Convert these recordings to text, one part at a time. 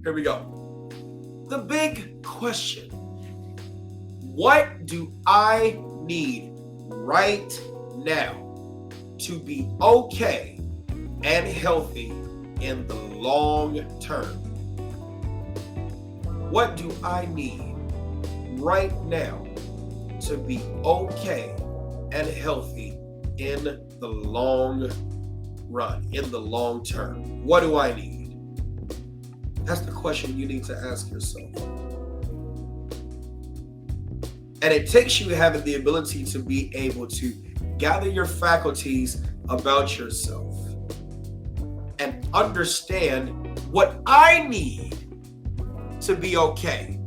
Here we go. The big question. What do I need right now to be okay and healthy in the long term? What do I need right now to be okay and healthy in the long run, in the long term? What do I need? That's the question you need to ask yourself. And it takes you having the ability to be able to gather your faculties about yourself and understand what I need to be okay.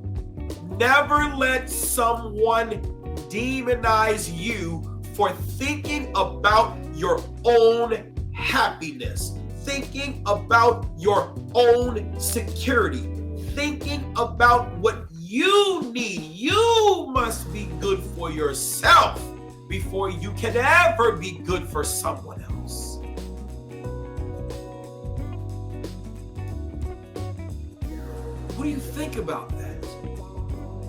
Never let someone demonize you for thinking about your own happiness, thinking about your own security, thinking about what you need. You must be good for yourself before you can ever be good for someone else. What do you think about that?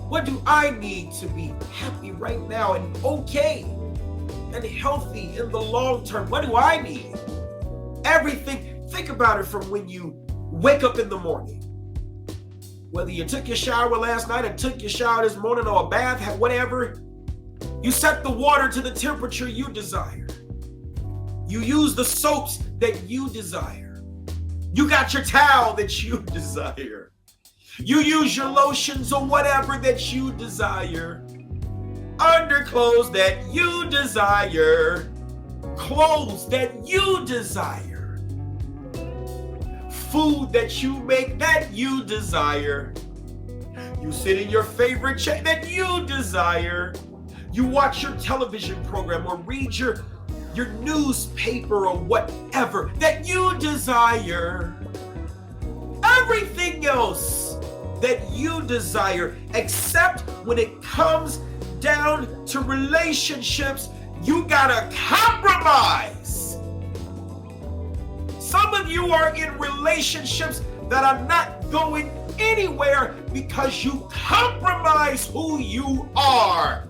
What do I need to be happy right now and okay and healthy in the long term? What do I need? Everything. Think about it from when you wake up in the morning. Whether you took your shower last night or took your shower this morning or a bath, whatever, you set the water to the temperature you desire. You use the soaps that you desire. You got your towel that you desire. You use your lotions or whatever that you desire. Underclothes that you desire. Clothes that you desire. Food that you make that you desire. You sit in your favorite chair that you desire. You watch your television program or read your newspaper or whatever that you desire. Everything else that you desire, except when it comes down to relationships, you gotta compromise. Some of you are in relationships that are not going anywhere because you compromise who you are.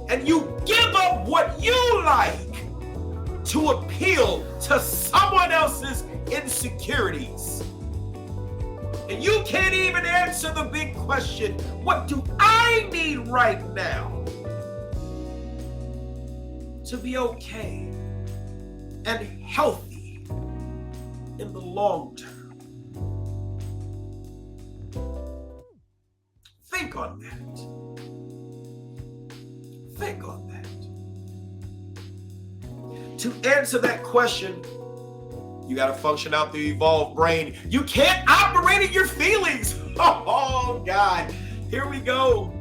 And you give up what you like to appeal to someone else's insecurities. And you can't even answer the big question, what do I need right now to be okay and healthy in the long term? Think on that. Think on that. To answer that question, you got to function out the evolved brain. You can't operate in your feelings. Oh, God. Here we go.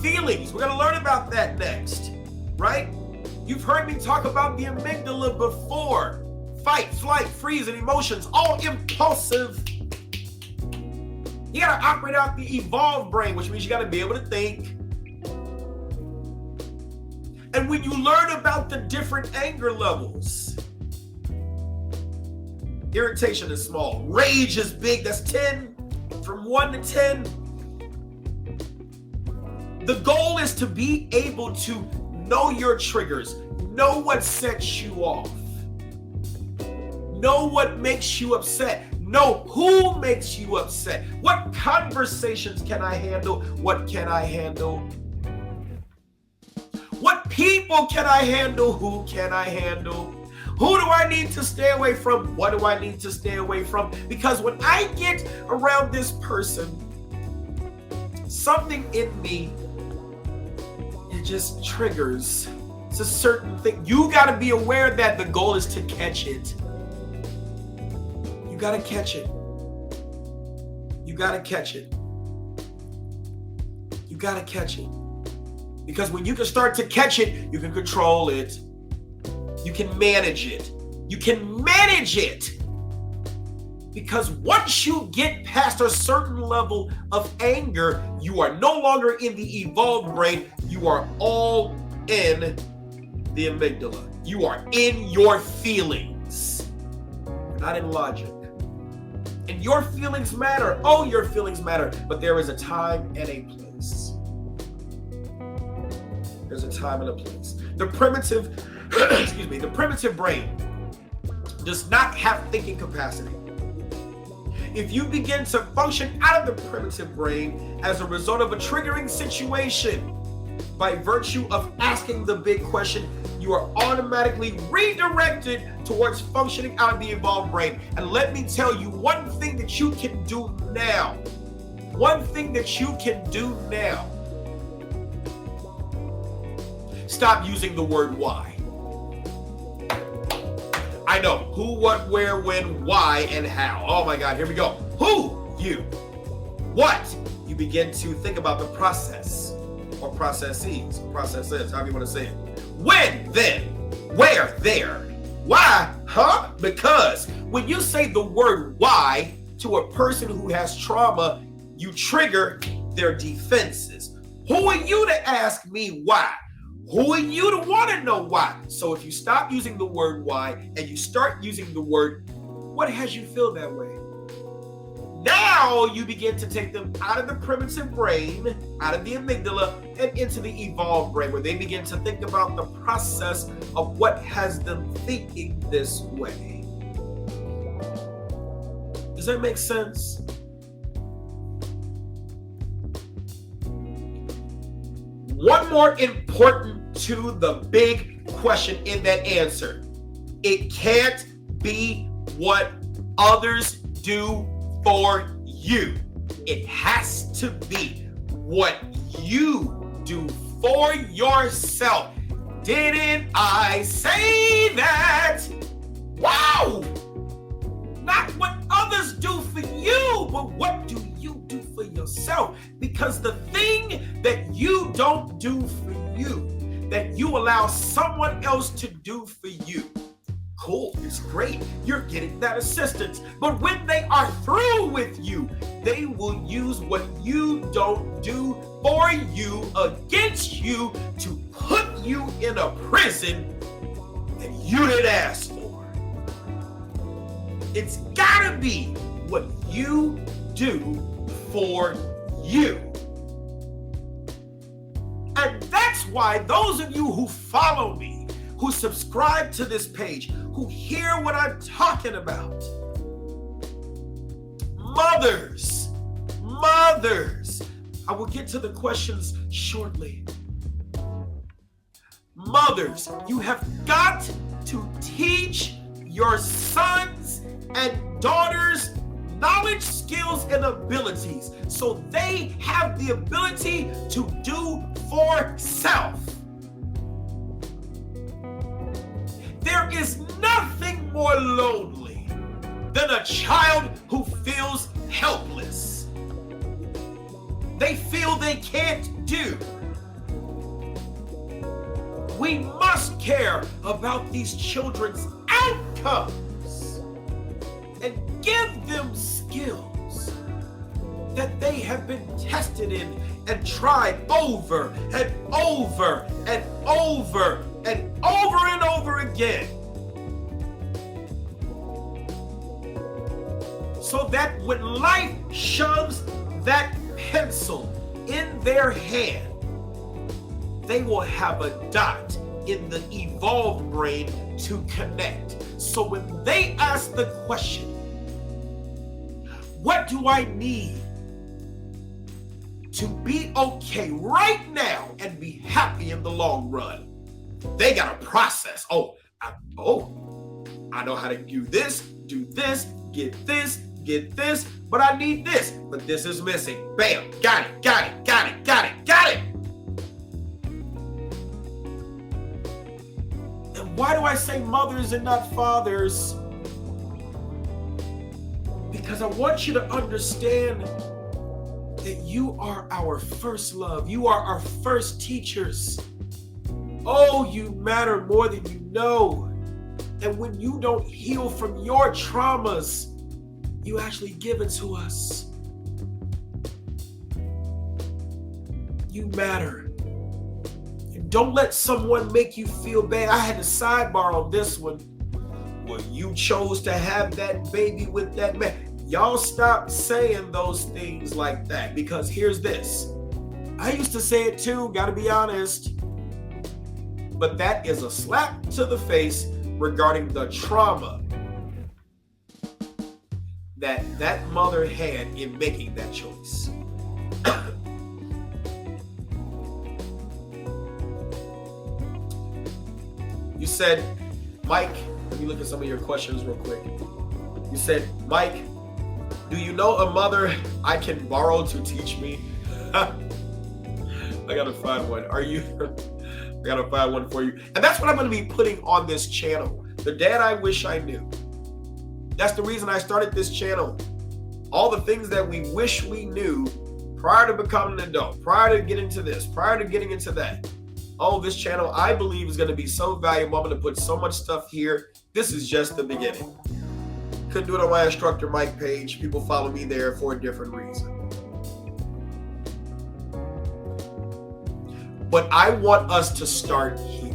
Feelings. We're going to learn about that next, right? You've heard me talk about the amygdala before. Fight, flight, freeze, and emotions, all impulsive. You got to operate out the evolved brain, which means you got to be able to think. And when you learn about the different anger levels, irritation is small, rage is big, that's 10, from 1 to 10. The goal is to be able to know your triggers, know what sets you off, know what makes you upset, know who makes you upset, what conversations can I handle, what can I handle, what people can I handle, who can I handle, who do I need to stay away from, what do I need to stay away from, because when I get around this person, something in me, it just triggers. It's a certain thing. You got to be aware that the goal is to catch it. You got to catch it. You got to catch it. You got to catch it. Because when you can start to catch it, you can control it. You can manage it. You can manage it. Because once you get past a certain level of anger, you are no longer in the evolved brain. You are all in the amygdala. You are in your feelings. You're not in logic. And your feelings matter. Oh, your feelings matter. But there is a time and a place. There's a time and a place. The primitive, the primitive brain does not have thinking capacity. If you begin to function out of the primitive brain as a result of a triggering situation, by virtue of asking the big question, you are automatically redirected towards functioning out of the evolved brain. And let me tell you one thing that you can do now. One thing that you can do now. Stop using the word why. I know who, what, where, when, why, and how. Oh my God, here we go. Who, you. What, you begin to think about the process or processes, however you want to say it. When, then, where, there. Why, huh? Because when you say the word why to a person who has trauma, you trigger their defenses. Who are you to ask me why? Who are you to want to know why? So if you stop using the word why and you start using the word, what has you feel that way? Now you begin to take them out of the primitive brain, out of the amygdala, and into the evolved brain, where they begin to think about the process of what has them thinking this way. Does that make sense? One more important to the big question in that answer. It can't be what others do for you. It has to be what you do for yourself. Didn't I say that? Wow! Not what others do for you, but what do you do for yourself? Because the thing that you don't do for you, that you allow someone else to do for you, cool, it's great, you're getting that assistance. But when they are through with you, they will use what you don't do for you against you to put you in a prison that you didn't ask for. It's gotta be what you do for you. And that's why those of you who follow me, who subscribe to this page, who hear what I'm talking about, mothers, I will get to the questions shortly. Mothers, you have got to teach your sons and daughters knowledge, skills, and abilities so they have the ability to do for self. There is nothing more lonely than a child who feels helpless. They feel they can't do. We must care about these children's outcomes and give them skills that they have been tested in and tried over and over and over and over and over again. So that when life shoves that pencil in their hand, they will have a dot in the evolved brain to connect. So when they ask the question, what do I need to be okay right now and be happy in the long run? They got a process. I know how to do this, get this, but I need this, but this is missing. Bam, got it. And why do I say mothers and not fathers? Because I want you to understand that you are our first love. You are our first teachers. Oh, you matter more than you know. And when you don't heal from your traumas, you actually give it to us. You matter. And don't let someone make you feel bad. I had a sidebar on this one. Well, you chose to have that baby with that man. Y'all stop saying those things like that, because here's this. I used to say it too, gotta be honest. But that is a slap to the face regarding the trauma that mother had in making that choice. You said, Mike, let me look at some of your questions real quick. You said, Mike, do you know a mother I can borrow to teach me? I gotta find one. I gotta find one for you. And that's what I'm gonna be putting on this channel. The dad I wish I knew. That's the reason I started this channel. All the things that we wish we knew prior to becoming an adult, prior to getting into this, prior to getting into that. Oh, this channel I believe is gonna be so valuable. I'm gonna put so much stuff here. This is just the beginning. Couldn't do it on my Instructor Mike page. People follow me there for a different reason. But I want us to start here.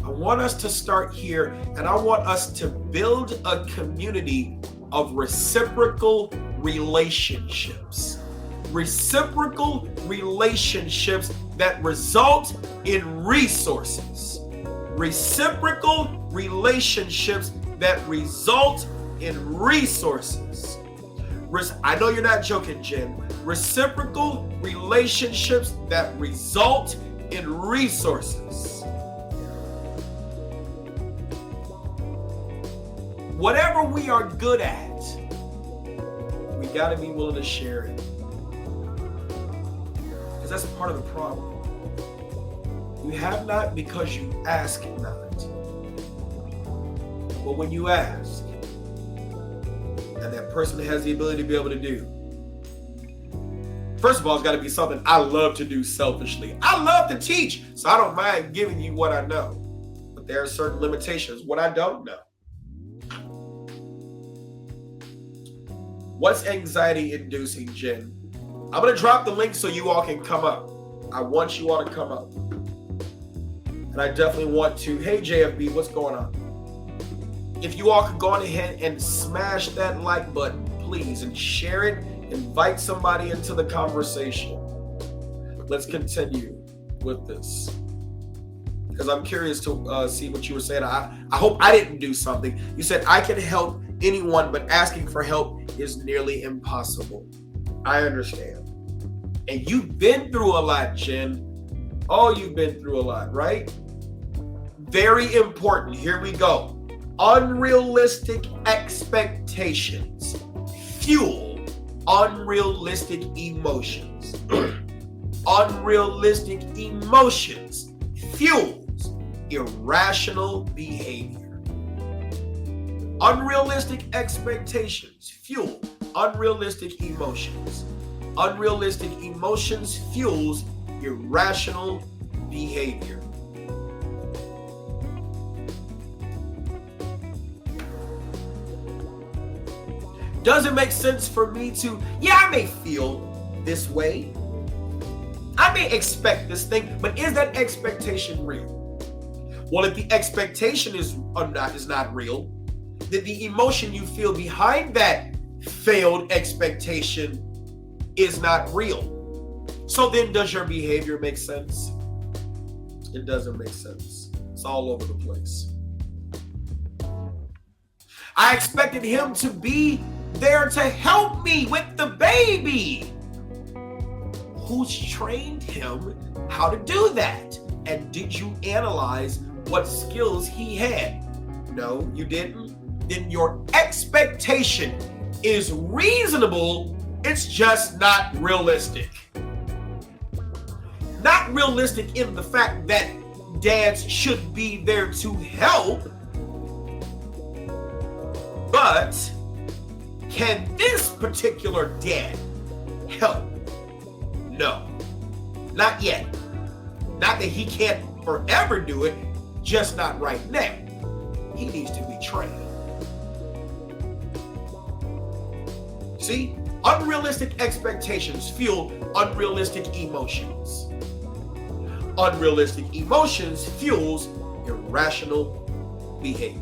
I want us to start here, and I want us to build a community of reciprocal relationships. Reciprocal relationships that result in resources. Reciprocal relationships that result in resources. I know you're not joking, Jen. Reciprocal relationships that result in resources. Whatever we are good at, we got to be willing to share it. Because that's part of the problem. You have not because you ask not. But when you ask, and that person has the ability to be able to do, first of all, it's got to be something I love to do selfishly. I love to teach, so I don't mind giving you what I know. But there are certain limitations, what I don't know. What's anxiety inducing, Jen? I'm going to drop the link so you all can come up. I want you all to come up. And I definitely want to, hey JFB, what's going on? If you all could go on ahead and smash that like button, please, and share it. Invite somebody into the conversation. Let's continue with this. Because I'm curious to see what you were saying. I hope I didn't do something. You said I can help anyone, but asking for help is nearly impossible. I understand. And you've been through a lot, Jen. Oh, you've been through a lot, right? Very important. Here we go. Unrealistic expectations fuel unrealistic emotions. Unrealistic emotions fuels irrational behavior. Unrealistic expectations fuel unrealistic emotions. Unrealistic emotions fuels irrational behavior. Does it make sense for me to, I may feel this way. I may expect this thing, but is that expectation real? Well, if the expectation is not real, then the emotion you feel behind that failed expectation is not real. So then does your behavior make sense? It doesn't make sense. It's all over the place. I expected him to be there to help me with the baby. Who's trained him how to do that? And did you analyze what skills he had? No, you didn't. Then your expectation is reasonable. It's just not realistic. Not realistic in the fact that dads should be there to help, but can this particular dad help? No, not yet. Not that he can't forever do it, just not right now. He needs to be trained. See, unrealistic expectations fuel unrealistic emotions. Unrealistic emotions fuels irrational behavior.